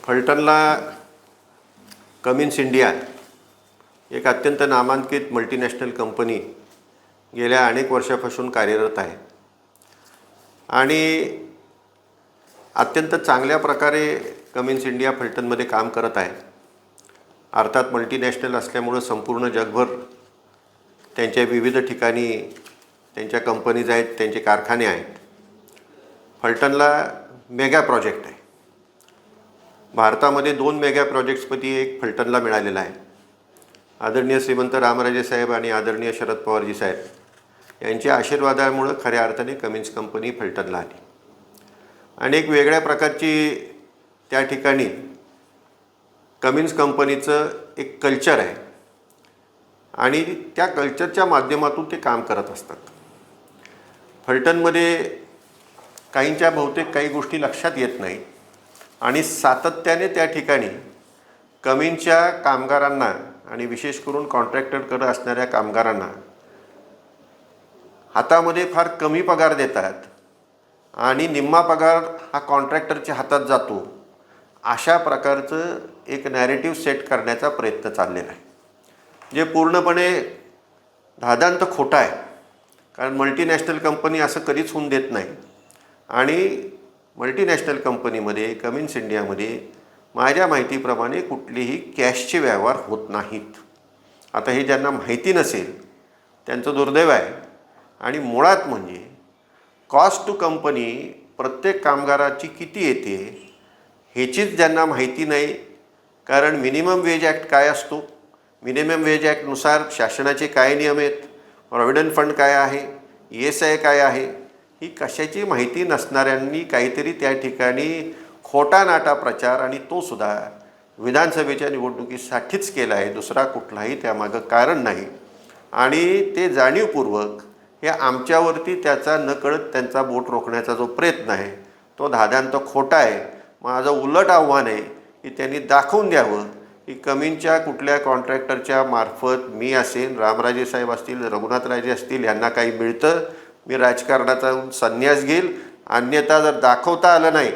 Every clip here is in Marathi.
फलटणला कमिन्स इंडिया एक अत्यंत नामांकित मल्टीनॅशनल कंपनी गेल्या अनेक वर्षापासून कार्यरत आहे आणि अत्यंत चांगल्या प्रकारे कमिन्स इंडिया फलटणमध्ये काम करत आहे। अर्थात मल्टीनॅशनल असल्यामुळे संपूर्ण जगभर त्यांच्या विविध ठिकाणी त्यांच्या कंपनीज आहेत, त्यांचे कारखाने आहेत। फलटणला मेगा प्रोजेक्ट आहे। भारतामध्ये 2 मेगा प्रोजेक्ट्सपैकी एक फलटणला मिळालेला आहे। आदरणीय श्रीमंत रामराजे साहेब आणि आदरणीय शरद पवारजी साहेब यांच्या आशीर्वादामुळे खऱ्या अर्थाने कमिन्स कंपनी फलटणला आली। अनेक वेगळ्या प्रकारची त्या ठिकाणी कमिन्स कंपनीचं एक कल्चर आहे आणि त्या कल्चरच्या माध्यमातून ते काम करत असतात। फलटणमध्ये काहींच्या बहुतेक काही गोष्टी लक्षात येत नाही आणि सातत्याने त्या ठिकाणी कमिन्सच्या कामगारांना आणि विशेष करून कॉन्ट्रॅक्टरकडे असणाऱ्या कामगारांना हातामध्ये फार कमी पगार देतात आणि निम्मा पगार हा कॉन्ट्रॅक्टरच्या हातात जातो, अशा प्रकारचं एक नॅरेटिव्ह सेट करण्याचा प्रयत्न चाललेला आहे, जे पूर्णपणे धादांत खोटं आहे। कारण मल्टीनॅशनल कंपनी असं कधीच होऊन देत नाही आणि मल्टीनॅशनल कंपनीमध्ये कमिन्स इंडियामध्ये माझ्या माहितीप्रमाणे कुठलेही कॅशचे व्यवहार होत नाहीत। आता हे ज्यांना माहिती नसेल त्यांचं दुर्दैव आहे आणि मुळात म्हणजे कॉस्ट टू कंपनी प्रत्येक कामगाराची किती येते ह्याचीच ज्यांना माहिती नाही। कारण मिनिमम वेज ॲक्ट काय असतो, मिनिमम वेज ॲक्टनुसार शासनाचे काय नियम आहेत, प्रॉव्हिडंट फंड काय आहे, ESI काय आहे, ही कशाची माहिती नसणाऱ्यांनी काहीतरी त्या ठिकाणी खोटा नाटा प्रचार आणि तो सुद्धा विधानसभेच्या निवडणुकीसाठीच केला आहे, दुसरा कुठलाही त्यामागं कारण नाही। आणि ते जाणीवपूर्वक हे आमच्यावरती त्याचा नकळत त्यांचा बोट रोखण्याचा जो प्रयत्न आहे तो धादांत खोटा आहे। माझं उलट आव्हान आहे की त्यांनी दाखवून द्यावं की कमिन्सच्या कुठल्या कॉन्ट्रॅक्टरच्या मार्फत मी असेल, रामराजे साहेब असतील, रघुनाथराजे असतील, यांना काही मिळतं, मी राजकारणाचा संन्यास घेईल। अन्यथा जर दाखवता आलं नाही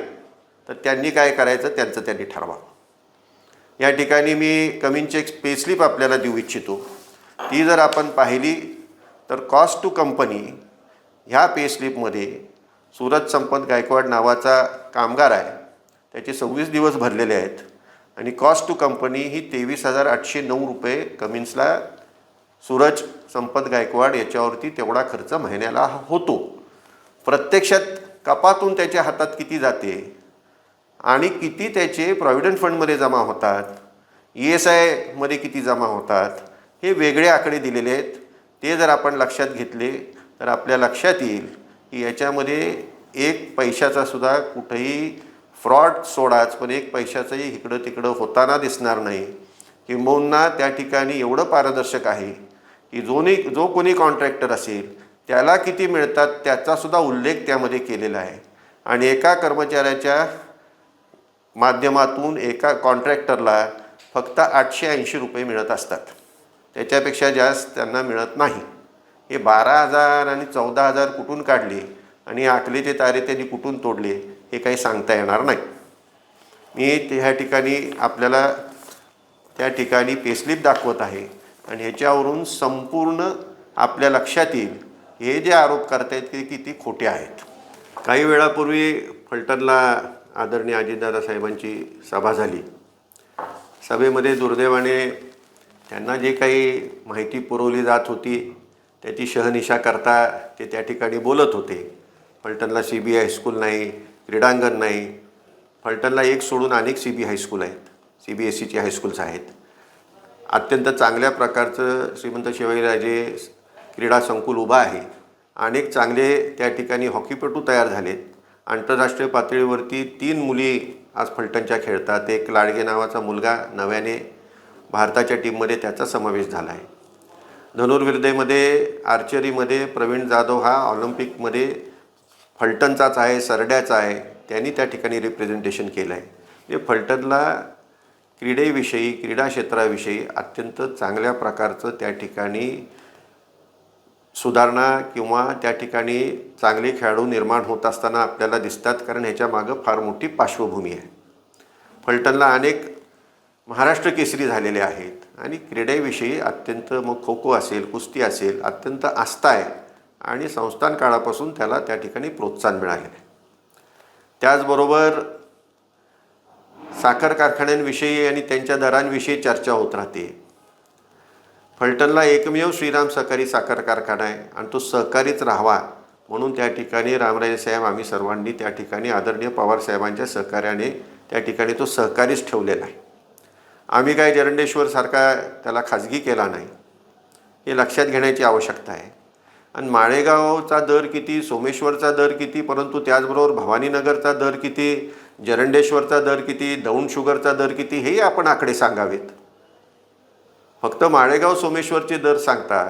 तर त्यांनी काय करायचं त्यांचं त्यांनी ठरवावं। या ठिकाणी मी कमिन्सची एक पेस्लिप आपल्याला देऊ इच्छितो। ती जर आपण पाहिली तर कॉस्ट टू कंपनी ह्या पेस्लिपमध्ये सूरज संपत गायकवाड नावाचा कामगार आहे, त्याचे 26 दिवस भरलेले आहेत आणि कॉस्ट टू कंपनी ही 23,809 रुपये कमिन्सला सूरज संपत गायकवाड याच्यावरती तेवढा खर्च महिन्याला होतो। प्रत्यक्षात कपातून त्याच्या हातात किती जाते आणि किती त्याचे प्रॉव्हिडंट फंडमध्ये जमा होतात, ESI मध्ये किती जमा होतात, हे वेगळे आकडे दिलेले आहेत। ते जर आपण लक्षात घेतले तर आपल्या लक्षात येईल की याच्यामध्ये एक पैशाचा सुद्धा कुठेही फ्रॉड सोडाच, पण एक पैशाचंही इकडं तिकडं होताना दिसणार नाही। किंबहुना त्या ठिकाणी एवढं पारदर्शक आहे की जो कोणी कॉन्ट्रॅक्टर असेल त्याला किती मिळतात त्याचासुद्धा उल्लेख त्यामध्ये केलेला आहे आणि एका कर्मचाऱ्याच्या माध्यमातून एका कॉन्ट्रॅक्टरला फक्त 880 रुपये मिळत असतात, त्याच्यापेक्षा जास्त त्यांना मिळत नाही। हे 12,000 आणि 14,000 कुठून काढले आणि आकलीचे तारे त्यांनी कुठून तोडले हे काही सांगता येणार नाही। मी ह्या ठिकाणी आपल्याला त्या ठिकाणी पेस्लिप दाखवत आहे आणि ह्याच्यावरून संपूर्ण आपल्या लक्षात येईल हे जे आरोप करतायत ते किती खोटे आहेत। काही वेळापूर्वी फलटणला आदरणीय अजितदादा साहेबांची सभा झाली। सभेमध्ये दुर्दैवाने त्यांना जे काही माहिती पुरवली जात होती त्याची शहनिशा करता ते त्या ठिकाणी बोलत होते। फलटणला CB हायस्कूल नाही, क्रीडांगण नाही। फलटणला एक सोडून अनेक CB हायस्कूल आहेत, CBSEची हायस्कूल्स आहेत। अत्यंत चांगल्या प्रकारचं श्रीमंत शिवाजीराजे क्रीडा संकुल उभा आहे। अनेक चांगले त्या ठिकाणी हॉकीपटू तयार झालेत। आंतरराष्ट्रीय पातळीवरती 3 मुली आज फलटणच्या खेळतात। एक लाडगे नावाचा मुलगा नव्याने भारताच्या टीममध्ये त्याचा समावेश झाला आहे। धनुर्विद्येमध्ये, आर्चरीमध्ये प्रवीण जाधव हा ऑलिम्पिकमध्ये फलटणचाच आहे, सरड्याचा आहे, त्यांनी त्या ठिकाणी रिप्रेझेंटेशन केलं आहे। म्हणजे फलटणला क्रीडेविषयी, क्रीडा क्षेत्राविषयी अत्यंत चांगल्या प्रकारचं त्या ठिकाणी सुधारणा किंवा त्या ठिकाणी चांगले खेळाडू निर्माण होत असताना आपल्याला दिसतात, कारण ह्याच्या मागं फार मोठी पार्श्वभूमी आहे। फलटणला अनेक महाराष्ट्र केसरी झालेले आहेत आणि क्रीडेविषयी अत्यंत मग खो खो असेल, कुस्ती असेल, अत्यंत आस्था आहे आणि संस्थान काळापासून त्याला त्या ठिकाणी प्रोत्साहन मिळालेलं आहे. त्याचबरोबर साखर कारखान्यांविषयी आणि त्यांच्या दरांविषयी चर्चा होत राहते. फलटणला एकमेव श्रीराम सहकारी साखर कारखाना आहे आणि तो सहकारीच राहावा म्हणून त्या ठिकाणी रामराजे साहेब आम्ही सर्वांनी त्या ठिकाणी आदरणीय पवारसाहेबांच्या सहकार्याने त्या ठिकाणी तो सहकारीच ठेवलेला आहे. आम्ही काय जरंडेश्वरसारखा त्याला खाजगी केला नाही, हे लक्षात घेण्याची आवश्यकता आहे. आणि माळेगावचा दर किती, सोमेश्वरचा दर किती, परंतु त्याचबरोबर भवानीनगरचा दर किती, जरंडेश्वरचा दर किती, दौंड शुगरचा दर किती, हेही आपण आकडे सांगावेत. फक्त माळेगाव सोमेश्वरचे दर सांगता,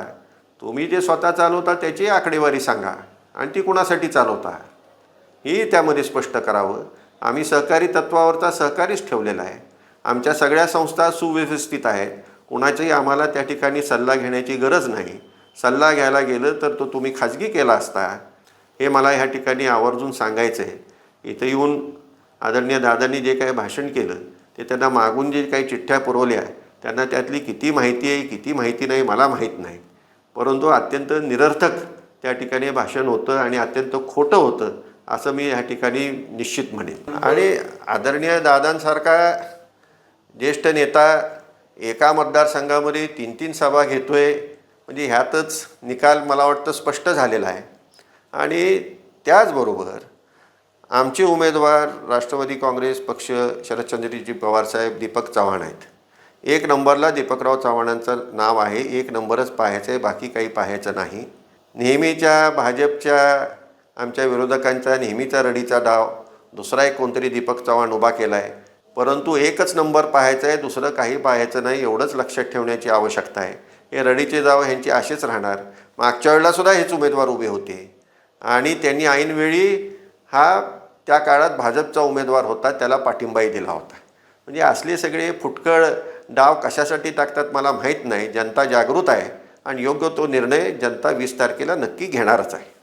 तुम्ही जे स्वतः चालवता त्याची आकडेवारी सांगा आणि ती कुणासाठी चालवता ही त्यामध्ये स्पष्ट करावं. आम्ही सहकारी तत्वावरचा सहकारीच ठेवलेला आहे. आमच्या सगळ्या संस्था सुव्यवस्थित आहेत. कुणाच्याही आम्हाला त्या ठिकाणी सल्ला घेण्याची गरज नाही. सल्ला घ्यायला गेलं तर तो तुम्ही खाजगी केला असता, हे मला ह्या ठिकाणी आवर्जून सांगायचं आहे. इथं येऊन आदरणीय दादांनी जे काही भाषण केलं ते त्यांना मागून जे काही चिठ्ठ्या पुरवल्या त्यांना त्यातली किती माहिती आहे किती माहिती नाही मला माहीत नाही, परंतु अत्यंत निरर्थक त्या ठिकाणी भाषण होतं आणि अत्यंत खोटं होतं असं मी ह्या ठिकाणी निश्चित म्हणेन. आणि आदरणीय दादांसारखा ज्येष्ठ नेता एका मतदारसंघामध्ये 3-3 सभा घेतोय म्हणजे ह्यातच निकाल मला वाटतं स्पष्ट झालेला आहे. आणि त्याचबरोबर आमचे उमेदवार राष्ट्रवादी काँग्रेस पक्ष शरदचंद्रजी पवारसाहेब दीपक चव्हाण आहेत. 1 नंबरला दीपकराव चव्हाणांचं नाव आहे. 1 नंबरच पाहायचं आहे, बाकी काही पाहायचं नाही. नेहमीच्या भाजपच्या आमच्या विरोधकांचा नेहमीचा रडीचा डाव दुसरा एक कोणतरी दीपक चव्हाण उभा केला आहे, परंतु 1च नंबर पाहायचा आहे, दुसरं काही पाहायचं नाही. एवढंच लक्षात ठेवण्याची आवश्यकता आहे. हे रडीचे डाव ह्यांची असेच राहणार. मागच्या वेळेलासुद्धा हेच उमेदवार उभे होते आणि त्यांनी ऐनवेळी हा त्या काळात भाजपचा उमेदवार होता त्याला पाठिंबाही दिला होता. म्हणजे असले सगळे फुटकळ डाव कशासाठी टाकतात मला माहीत नाही. जनता जागृत आहे आणि योग्य तो निर्णय जनता 20 तारखेला नक्की घेणारच आहे.